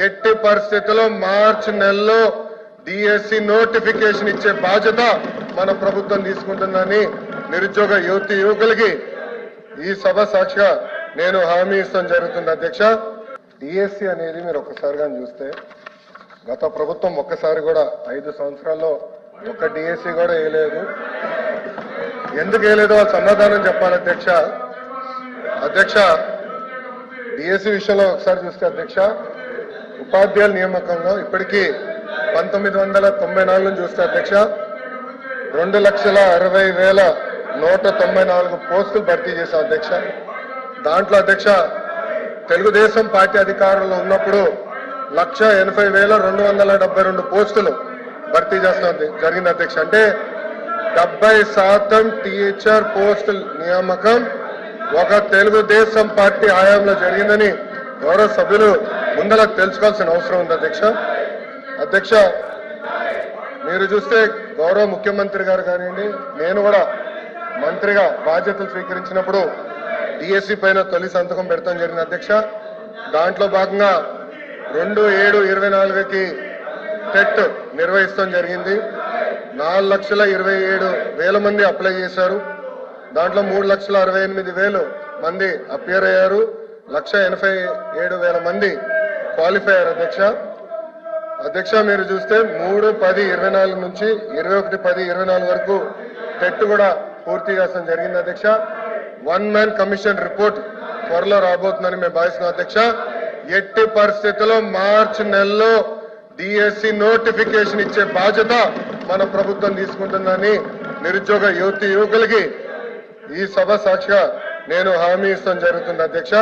ఎట్టి పరిస్థితుల్లో మార్చి నెలలో డిఎస్సి నోటిఫికేషన్ ఇచ్చే బాధ్యత మన ప్రభుత్వం తీసుకుంటుందని నిరుద్యోగ యువకులకి ఈ సభ సాక్షిగా నేను హామీ ఇస్తాం జరుగుతుంది అధ్యక్ష. డిఎస్సి అనేది మీరు ఒక్కసారిగా చూస్తే గత ప్రభుత్వం ఒక్కసారి కూడా 5 సంవత్సరాల్లో ఒక్క డిఎస్సి కూడా వేయలేదు. ఎందుకు వేయలేదో వాళ్ళు సమాధానం చెప్పాలి అధ్యక్ష. అధ్యక్ష, డిఎస్సి విషయంలో ఒకసారి చూస్తే అధ్యక్ష, ఉపాధ్యాయుల నియామకంలో ఇప్పటికీ 1994 నుంచి చూస్తే అధ్యక్ష 2,60,194 పోస్టులు భర్తీ చేశాం అధ్యక్ష. దాంట్లో అధ్యక్ష తెలుగుదేశం పార్టీ అధికారంలో ఉన్నప్పుడు 1,80,272 పోస్టులు భర్తీ చేస్తాం జరిగింది అధ్యక్ష. అంటే 70% టీచర్ పోస్టుల నియామకం ఒక తెలుగుదేశం పార్టీ హయాంలో జరిగిందని గౌరవ సభ్యులు ముందర తెలుసుకోవాల్సిన అవసరం ఉంది అధ్యక్ష. అధ్యక్ష, మీరు చూస్తే గౌరవ ముఖ్యమంత్రి గారు కానివ్వండి, నేను కూడా మంత్రిగా బాధ్యతలు స్వీకరించినప్పుడు డిఎస్సి పైన తొలి సంతకం పెడతాం జరిగింది అధ్యక్ష. దాంట్లో భాగంగా 2/7/24కి టెట్ నిర్వహిస్తాం జరిగింది. 4,27,000 మంది అప్లై చేశారు. దాంట్లో 3,68,000 మంది అపియర్ అయ్యారు. 1,87,000 మంది క్వాలిఫై అయ్యారు అధ్యక్ష. అధ్యక్ష, మీరు చూస్తే 3/10/24 నుంచి 21/10/24 వరకు టెట్ కూడా పూర్తి చేస్తాం జరిగింది అధ్యక్ష. 1 మ్యాన్ కమిషన్ రిపోర్ట్ త్వరలో రాబోతుందని మేము భావిస్తున్నాం అధ్యక్ష. ఎట్టి పరిస్థితుల్లో మార్చి నెలలో డిఎస్సి నోటిఫికేషన్ ఇచ్చే బాధ్యత మన ప్రభుత్వం తీసుకుంటుందని నిరుద్యోగ యువకులకి ఈ సభ సాక్షిగా నేను హామీ ఇస్తాం జరుగుతుంది అధ్యక్ష.